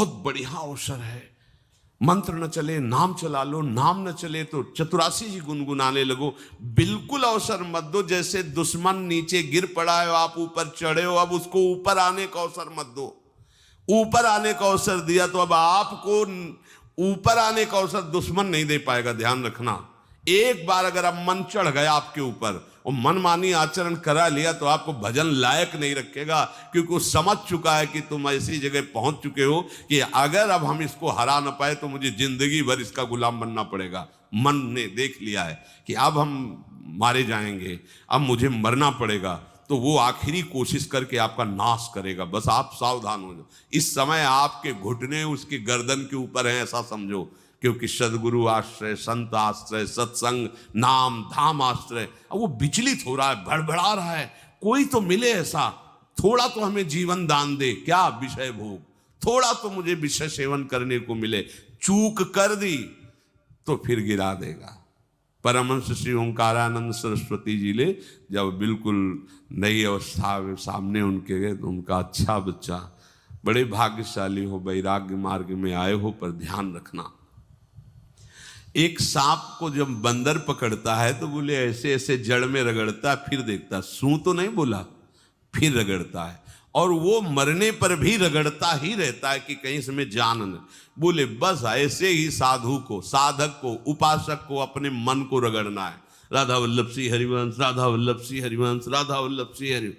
बहुत बढ़िया अवसर है। मंत्र न चले नाम चला लो, नाम न चले तो चतुरासी जी गुनगुनाने लगो। बिल्कुल अवसर मत दो, जैसे दुश्मन नीचे गिर पड़ा है, आप ऊपर चढ़े हो, अब उसको ऊपर आने का अवसर मत दो। ऊपर आने का अवसर दिया तो अब आपको ऊपर आने का अवसर दुश्मन नहीं दे पाएगा। ध्यान रखना, एक बार अगर अब मन चढ़ गया आपके ऊपर और मनमानी आचरण करा लिया तो आपको भजन लायक नहीं रखेगा, क्योंकि वो समझ चुका है कि तुम ऐसी जगह पहुंच चुके हो कि अगर अब हम इसको हरा ना पाए तो मुझे जिंदगी भर इसका गुलाम बनना पड़ेगा। मन ने देख लिया है कि अब हम मारे जाएंगे, अब मुझे मरना पड़ेगा, तो वो आखिरी कोशिश करके आपका नाश करेगा। बस आप सावधान हो जाओ। इस समय आपके घुटने उसकी गर्दन के ऊपर हैं, ऐसा समझो, क्योंकि सदगुरु आश्रय, संत आश्रय, सत्संग, नाम धाम आश्रय, अब वो विचलित हो रहा है, भड़बड़ा रहा है। कोई तो मिले ऐसा, थोड़ा तो हमें जीवन दान दे, क्या विषय भोग, थोड़ा तो मुझे विषय सेवन करने को मिले। चूक कर दी तो फिर गिरा देगा। परमहंस श्री ओंकारानंद सरस्वती जी ले जब बिल्कुल नई अवस्था में सामने उनके गए तो उनका, अच्छा बच्चा, बड़े भाग्यशाली हो, वैराग्य मार्ग में आए हो, पर ध्यान रखना, एक सांप को जब बंदर पकड़ता है तो बोले ऐसे ऐसे जड़ में रगड़ता है, फिर देखता, सू तो नहीं बोला, फिर रगड़ता है, और वो मरने पर भी रगड़ता ही रहता है कि कहीं इसमें जान न। बोले बस ऐसे ही साधु को, साधक को, उपासक को अपने मन को रगड़ना है। राधा वल्लभ सिंह हरिवंश, राधा वल्लभ सिंह हरिवंश, राधा वल्लभ सिंह हरिवंश।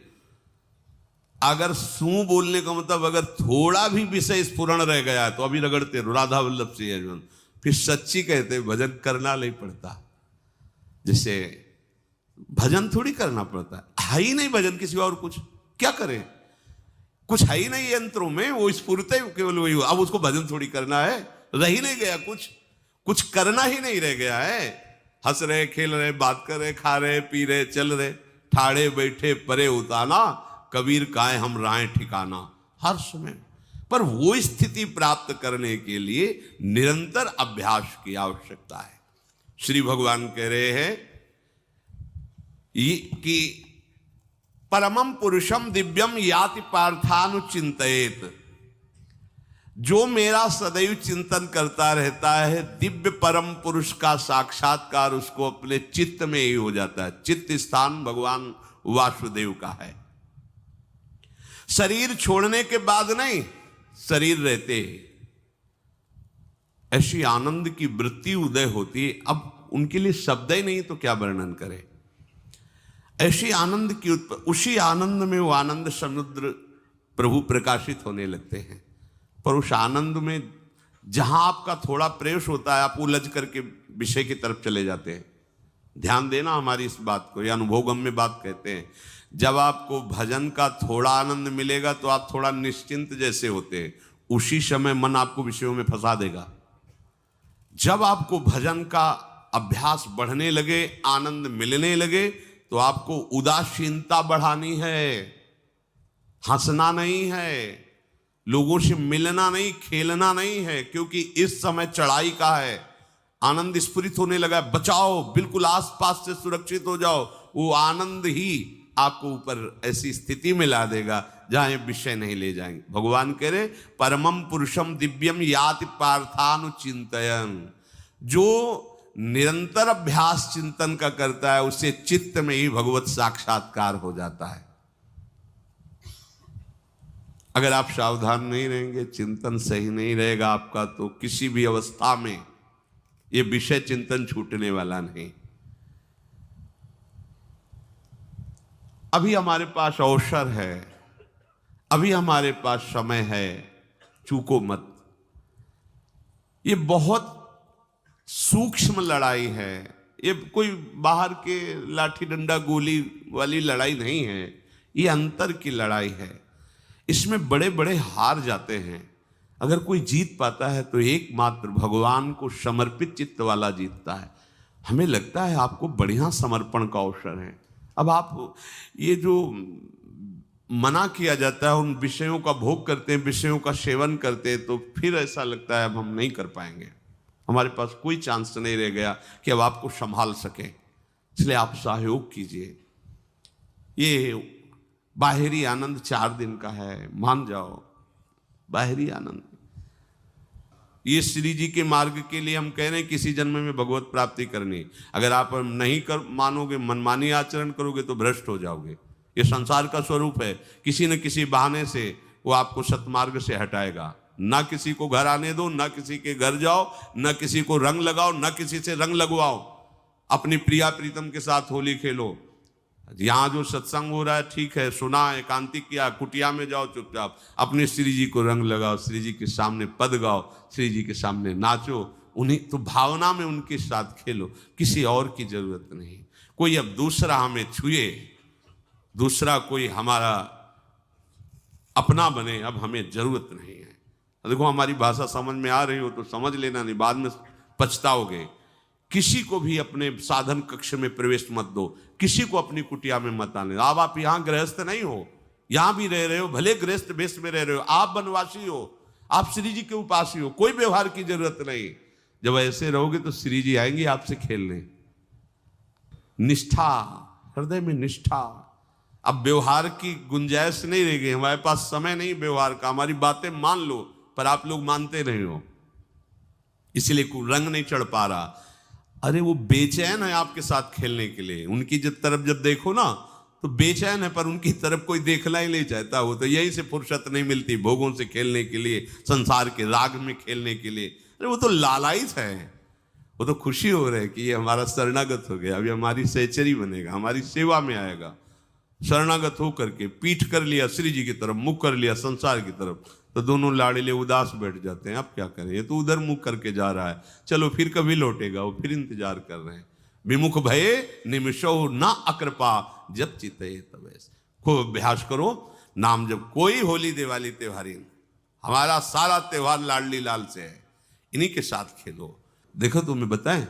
अगर सू बोलने का मतलब अगर थोड़ा भी विषय स्फुरण रह गया है तो अभी रगड़ते रहो, राधा वल्लभ सिंह हरिवंश। फिर सच्ची कहते भजन करना नहीं पड़ता। जैसे भजन थोड़ी करना पड़ता है ही नहीं भजन किसी और, कुछ क्या करें, कुछ है ही नहीं यंत्रों में, वो स्फूर्ते केवल वही। अब उसको भजन थोड़ी करना है, रह ही नहीं गया, कुछ करना ही नहीं रह गया है। हंस रहे, खेल रहे, बात कर रहे, खा रहे, पी रहे, चल रहे, ठाड़े बैठे परे उताना, कबीर काहे हम राहें ठिकाना, हर समय। पर वो स्थिति प्राप्त करने के लिए निरंतर अभ्यास की आवश्यकता है। श्री भगवान कह रहे हैं कि परमम पुरुषम दिव्यम याति पार्थानुचिंतयेत, जो मेरा सदैव चिंतन करता रहता है, दिव्य परम पुरुष का साक्षात्कार उसको अपने चित्त में ही हो जाता है। चित्त स्थान भगवान वासुदेव का है। शरीर छोड़ने के बाद नहीं, शरीर रहते ऐसी आनंद की वृत्ति उदय होती, अब उनके लिए शब्द ही नहीं तो क्या वर्णन करें। ऐसी आनंद की उसी आनंद में वो आनंद समुद्र प्रभु प्रकाशित होने लगते हैं। पर उस आनंद में जहां आपका थोड़ा प्रवेश होता है, आप उलझ करके विषय की तरफ चले जाते हैं। ध्यान देना हमारी इस बात को, ये अनुभवगम्य बात कहते हैं। जब आपको भजन का थोड़ा आनंद मिलेगा तो आप थोड़ा निश्चिंत जैसे होते हैं, उसी समय मन आपको विषयों में फंसा देगा। जब आपको भजन का अभ्यास बढ़ने लगे, आनंद मिलने लगे, तो आपको उदासीनता बढ़ानी है, हंसना नहीं है, लोगों से मिलना नहीं, खेलना नहीं है, क्योंकि इस समय चढ़ाई का है। आनंद स्फुरित होने लगा, बचाओ, बिल्कुल आसपास से सुरक्षित हो जाओ। वो आनंद ही आपको ऊपर ऐसी स्थिति में ला देगा जहां ये विषय नहीं ले जाएंगे। भगवान कह रहे परमम पुरुषम दिव्यम याति पार्थानुचिंतयन्, जो निरंतर अभ्यास चिंतन का करता है उससे चित्त में ही भगवत साक्षात्कार हो जाता है। अगर आप सावधान नहीं रहेंगे, चिंतन सही नहीं रहेगा आपका, तो किसी भी अवस्था में ये विषय चिंतन छूटने वाला नहीं। अभी हमारे पास अवसर है, अभी हमारे पास समय है, चूको मत। ये बहुत सूक्ष्म लड़ाई है, ये कोई बाहर के लाठी डंडा गोली वाली लड़ाई नहीं है, ये अंतर की लड़ाई है। इसमें बड़े बड़े हार जाते हैं। अगर कोई जीत पाता है तो एकमात्र भगवान को समर्पित चित्त वाला जीतता है। हमें लगता है आपको बढ़िया समर्पण का अवसर है। अब आप ये जो मना किया जाता है, उन विषयों का भोग करते हैं, विषयों का सेवन करते हैं, तो फिर ऐसा लगता है अब हम नहीं कर पाएंगे, हमारे पास कोई चांस नहीं रह गया कि अब आपको संभाल सके। इसलिए आप सहयोग कीजिए। ये बाहरी आनंद 4 दिन का है, मान जाओ, बाहरी आनंद। ये श्री जी के मार्ग के लिए हम कह रहे हैं किसी जन्म में भगवत प्राप्ति करनी। अगर आप नहीं कर मानोगे, मनमानी आचरण करोगे तो भ्रष्ट हो जाओगे। ये संसार का स्वरूप है, किसी न किसी बहाने से वो आपको सतमार्ग से हटाएगा। ना किसी को घर आने दो, ना किसी के घर जाओ, ना किसी को रंग लगाओ, ना किसी से रंग लगवाओ। अपनी प्रिया प्रीतम के साथ होली खेलो। यहाँ जो सत्संग हो रहा है ठीक है, सुना, एकांतिक किया, कुटिया में जाओ चुपचाप, अपने श्री जी को रंग लगाओ, श्री जी के सामने पद गाओ, श्री जी के सामने नाचो, उन्हीं तो भावना में उनके साथ खेलो, किसी और की जरूरत नहीं। कोई अब दूसरा हमें छुए, दूसरा कोई हमारा अपना बने, अब हमें जरूरत नहीं है। देखो हमारी भाषा समझ में आ रही हो तो समझ लेना, नहीं बाद में पछताओगे। किसी को भी अपने साधन कक्ष में प्रवेश मत दो, किसी को अपनी कुटिया में मत आने। अब आप यहाँ गृहस्थ नहीं हो, यहाँ भी रह रहे हो, भले गृहस्थ वेश में रह रहे हो, आप वनवासी हो, आप श्री जी के उपासी हो, कोई व्यवहार की जरूरत नहीं। जब ऐसे रहोगे तो श्री जी आएंगे आपसे खेलने। निष्ठा, हृदय में निष्ठा। अब व्यवहार की गुंजाइश नहीं रह गई, हमारे पास समय नहीं व्यवहार का। हमारी बातें मान लो पर आप लोग मानते नहीं हो, इसलिए रंग नहीं चढ़ पा रहा। अरे वो बेचैन है आपके साथ खेलने के लिए, उनकी तरफ जब देखो ना तो बेचैन है, पर उनकी तरफ कोई देखना ही नहीं चाहता। वो तो यहीं से फुर्सत नहीं मिलती भोगों से खेलने के लिए, संसार के राग में खेलने के लिए। अरे वो तो लालायित है, वो तो खुशी हो रही है कि ये हमारा शरणागत हो गया, अभी हमारी सहचरी बनेगा, हमारी सेवा में आएगा। शरणागत होकर के पीठ कर लिया श्री जी की तरफ, मुख कर लिया संसार की तरफ, तो दोनों लाड़िले उदास बैठ जाते हैं। अब क्या करें, ये तो उधर मुख करके जा रहा है, चलो फिर कभी लौटेगा, वो फिर इंतजार कर रहे हैं। विमुख भये निमिषो ना अकृपा, जब चिते तब। खूब अभ्यास करो नाम। जब कोई होली दिवाली त्योहारी, हमारा सारा त्योहार लाडली लाल से है, इन्हीं के साथ खेलो। देखो तुम्हें बताएं,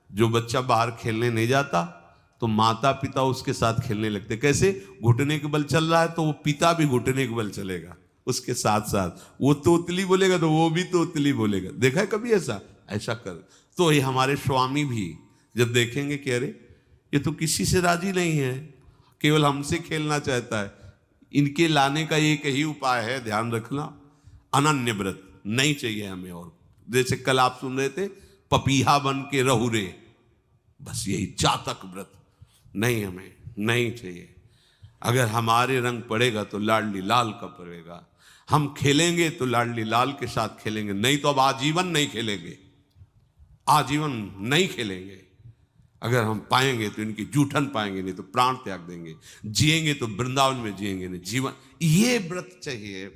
जो बच्चा बाहर खेलने नहीं जाता तो माता पिता उसके साथ खेलने लगते। कैसे? घुटने के बल चल रहा है तो वो पिता भी घुटने के बल चलेगा उसके साथ साथ। वो तोतली बोलेगा तो वो भी तोतली बोलेगा। देखा है कभी ऐसा? ऐसा कर तो ये हमारे स्वामी भी जब देखेंगे कि अरे ये तो किसी से राजी नहीं है, केवल हमसे खेलना चाहता है, इनके लाने का एक ही उपाय है, ध्यान रखना, अनन्य व्रत नहीं चाहिए हमें। और जैसे कल आप सुन रहे थे, पपीहा बन के रहू रे, बस यही जातक व्रत नहीं, हमें नहीं चाहिए। अगर हमारे रंग पड़ेगा तो लाडली लाल का पड़ेगा, हम खेलेंगे तो लाडली लाल के साथ खेलेंगे, नहीं तो अब आजीवन नहीं खेलेंगे, आजीवन नहीं खेलेंगे। अगर हम पाएंगे तो इनकी जूठन पाएंगे, नहीं तो प्राण त्याग देंगे। जिएंगे तो वृंदावन में जिएंगे, नहीं जीवन। ये व्रत चाहिए।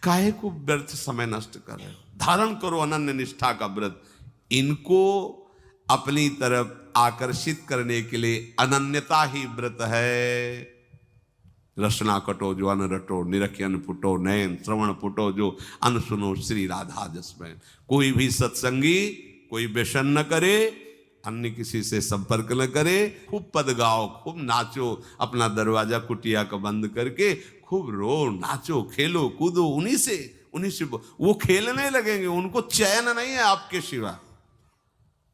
काहे को व्यर्थ समय नष्ट कर रहे हो? धारण करो अनन्य निष्ठा का व्रत। इनको अपनी तरफ आकर्षित करने के लिए अनन्यता ही व्रत है। रसना कटो जो अन रटो, निरखियन फुटो नयन, श्रवण फुटो जो अन सुनो, श्री राधा जसमैन। कोई भी सत्संगी कोई व्यसन न करे, अन्य किसी से संपर्क न करे, खूब पद गाओ, खूब नाचो, अपना दरवाजा कुटिया का बंद करके खूब रो, नाचो, खेलो, कूदो, उन्हीं से वो खेलने लगेंगे। उनको चैन नहीं है आपके सिवा,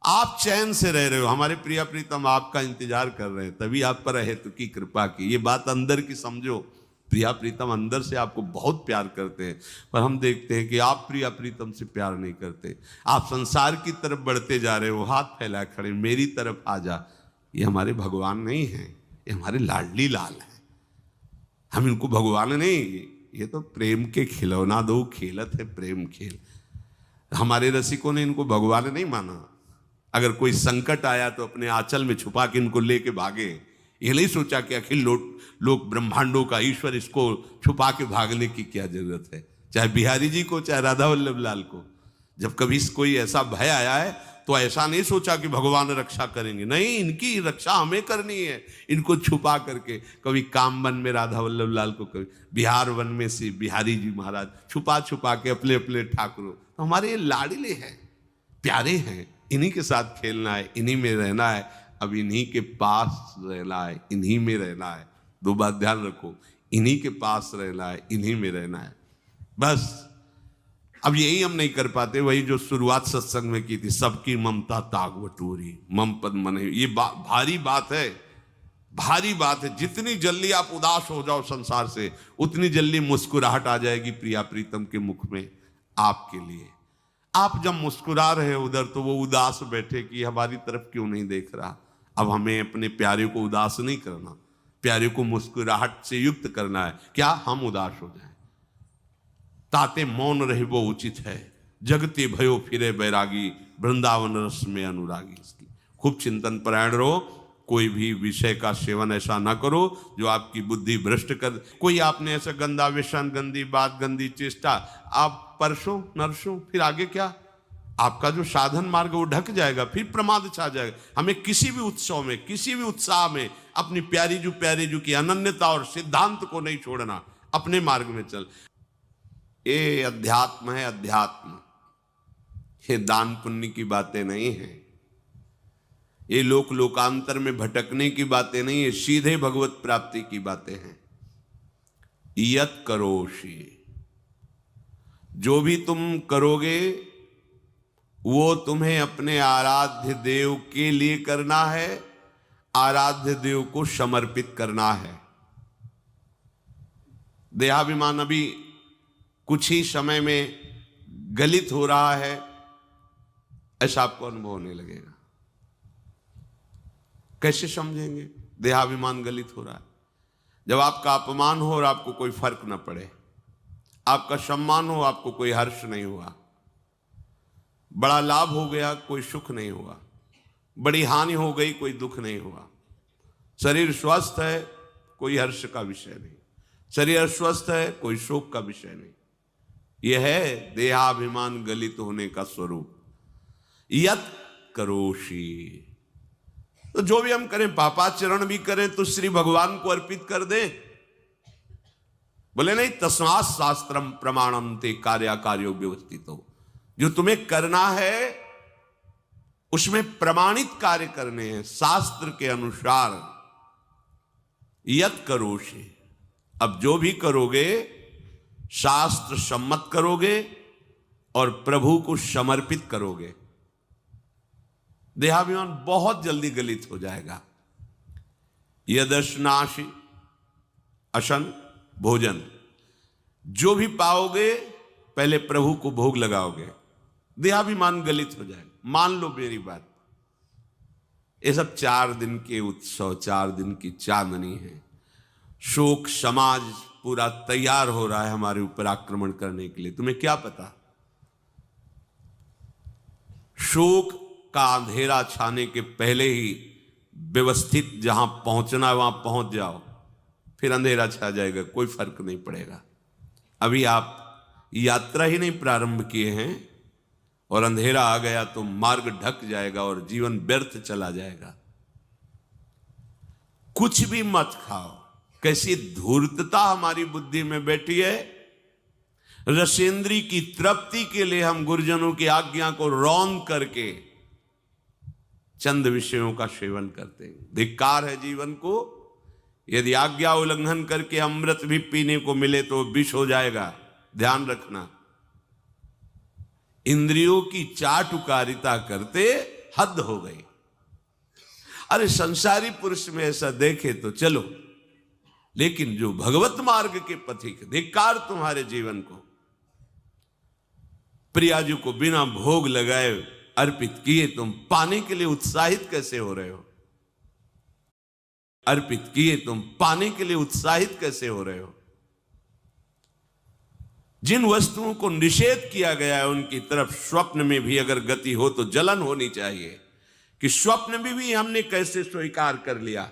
आप चैन से रह रहे हो। हमारे प्रिया प्रीतम आपका इंतजार कर रहे हैं, तभी आप पर हेतु की कृपा की। ये बात अंदर की समझो, प्रिया प्रीतम अंदर से आपको बहुत प्यार करते हैं, पर हम देखते हैं कि आप प्रिया प्रीतम से प्यार नहीं करते। आप संसार की तरफ बढ़ते जा रहे हो, हाथ फैलाए खड़े, मेरी तरफ आ जा। ये हमारे भगवान नहीं हैं, ये हमारे लाडली लाल हैं। हम इनको भगवान नहीं, ये तो प्रेम के खिलौना दो खेलत है प्रेम खेल। हमारे रसिकों ने इनको भगवान नहीं माना। अगर कोई संकट आया तो अपने आंचल में छुपा के इनको लेके भागे। ये नहीं सोचा कि अखिल लोक ब्रह्मांडों का ईश्वर, इसको छुपा के भागने की क्या जरूरत है। चाहे बिहारी जी को, चाहे राधा वल्लभ लाल को, जब कभी कोई ऐसा भय आया है तो ऐसा नहीं सोचा कि भगवान रक्षा करेंगे, नहीं, इनकी रक्षा हमें करनी है। इनको छुपा करके, कभी काम वन में राधा वल्लभ लाल को, कभी बिहार वन में से बिहारी जी महाराज, छुपा छुपा के अपने अपने ठाकुरों। तो हमारे ये लाडले हैं, प्यारे हैं, इन्हीं के साथ खेलना है, इन्हीं में रहना है। अब इन्हीं के पास रहना है, इन्हीं में रहना है। दो बात ध्यान रखो, इन्हीं के पास रहना है, इन्हीं में रहना है, बस। अब यही हम नहीं कर पाते, वही जो शुरुआत सत्संग में की थी, सबकी ममता ताग बटोरी, मम पद मन। ये भारी बात है, भारी बात है। जितनी जल्दी आप उदास हो जाओ संसार से, उतनी जल्दी मुस्कुराहट आ जाएगी प्रिया प्रीतम के मुख में आपके लिए। आप जब मुस्कुरा रहे हो उधर, तो वो उदास बैठे कि हमारी तरफ क्यों नहीं देख रहा। अब हमें अपने प्यारे को उदास नहीं करना, प्यारे को मुस्कुराहट से युक्त करना है। क्या हम उदास हो जाएं? ताते मौन रहे वो उचित है, जगते भयो फिरे बैरागी, वृंदावन रस में अनुरागी। इसकी खूब चिंतन परायण रहो, कोई भी विषय का सेवन ऐसा ना करो जो आपकी बुद्धि भ्रष्ट कर। कोई आपने ऐसा गंदा व्यसन, गंदी बात, गंदी चेष्टा आप परसों नरसों, फिर आगे क्या? आपका जो साधन मार्ग वो ढक जाएगा, फिर प्रमाद छा जाएगा। हमें किसी भी उत्सव में, किसी भी उत्साह में अपनी प्यारे जू की अनन्यता और सिद्धांत को नहीं छोड़ना, अपने मार्ग में चल। ये अध्यात्म है, अध्यात्म। ये दान पुण्य की बातें नहीं है, ये लोकांतर में भटकने की बातें नहीं है, सीधे भगवत प्राप्ति की बातें हैं। यत करोषि, जो भी तुम करोगे वो तुम्हें अपने आराध्य देव के लिए करना है, आराध्य देव को समर्पित करना है। देहाभिमान अभी कुछ ही समय में गलित हो रहा है, ऐसा आपको अनुभव होने लगेगा। कैसे समझेंगे देहाभिमान गलित हो रहा है? जब आपका अपमान हो और आपको कोई फर्क न पड़े, आपका सम्मान हो, आपको कोई हर्ष नहीं हुआ, बड़ा लाभ हो गया, कोई सुख नहीं हुआ, बड़ी हानि हो गई, कोई दुख नहीं हुआ। शरीर स्वस्थ है, कोई हर्ष का विषय नहीं, शरीर अस्वस्थ है, कोई शोक का विषय नहीं। यह है देहाभिमान गलित होने का स्वरूप। यत करोषि, तो जो भी हम करें, पापाचरण भी करें तो श्री भगवान को अर्पित कर दें। बोले नहीं, तस्मात् शास्त्रम प्रमाणम ते कार्याकार्यो व्यवस्थितो। जो तुम्हें करना है उसमें प्रमाणित कार्य करने हैं, शास्त्र के अनुसार। यत करोषि, अब जो भी करोगे शास्त्र सम्मत करोगे और प्रभु को समर्पित करोगे, देहाभिमान बहुत जल्दी गलित हो जाएगा। यदश्नाशि, अशन भोजन, जो भी पाओगे पहले प्रभु को भोग लगाओगे, देहाभिमान गलित हो जाएगा। मान लो मेरी बात, ये सब 4 दिन के उत्सव, 4 दिन की चांदनी है। शोक समाज पूरा तैयार हो रहा है हमारे ऊपर आक्रमण करने के लिए। तुम्हें क्या पता? शोक का अंधेरा छाने के पहले ही व्यवस्थित जहां पहुंचना है वहां पहुंच जाओ, फिर अंधेरा छा जाएगा, कोई फर्क नहीं पड़ेगा। अभी आप यात्रा ही नहीं प्रारंभ किए हैं और अंधेरा आ गया तो मार्ग ढक जाएगा और जीवन व्यर्थ चला जाएगा। कुछ भी मत खाओ। कैसी धूर्तता हमारी बुद्धि में बैठी है। रसेंद्री की तृप्ति के लिए हम गुरुजनों की आज्ञा को रौंद करके चंद विषयों का सेवन करते हैं। धिक्कार है जीवन को। यदि आज्ञा उल्लंघन करके अमृत भी पीने को मिले तो विष हो जाएगा, ध्यान रखना। इंद्रियों की चाटुकारिता करते हद हो गई। अरे संसारी पुरुष में ऐसा देखे तो चलो, लेकिन जो भगवत मार्ग के पथिक, धिक्कार तुम्हारे जीवन को। प्रियाजू को बिना भोग लगाए अर्पित किए तुम पाने के लिए उत्साहित कैसे हो रहे हो? अर्पित किए तुम पाने के लिए उत्साहित कैसे हो रहे हो? जिन वस्तुओं को निषेध किया गया है उनकी तरफ स्वप्न में भी अगर गति हो तो जलन होनी चाहिए कि स्वप्न में भी हमने कैसे स्वीकार कर लिया।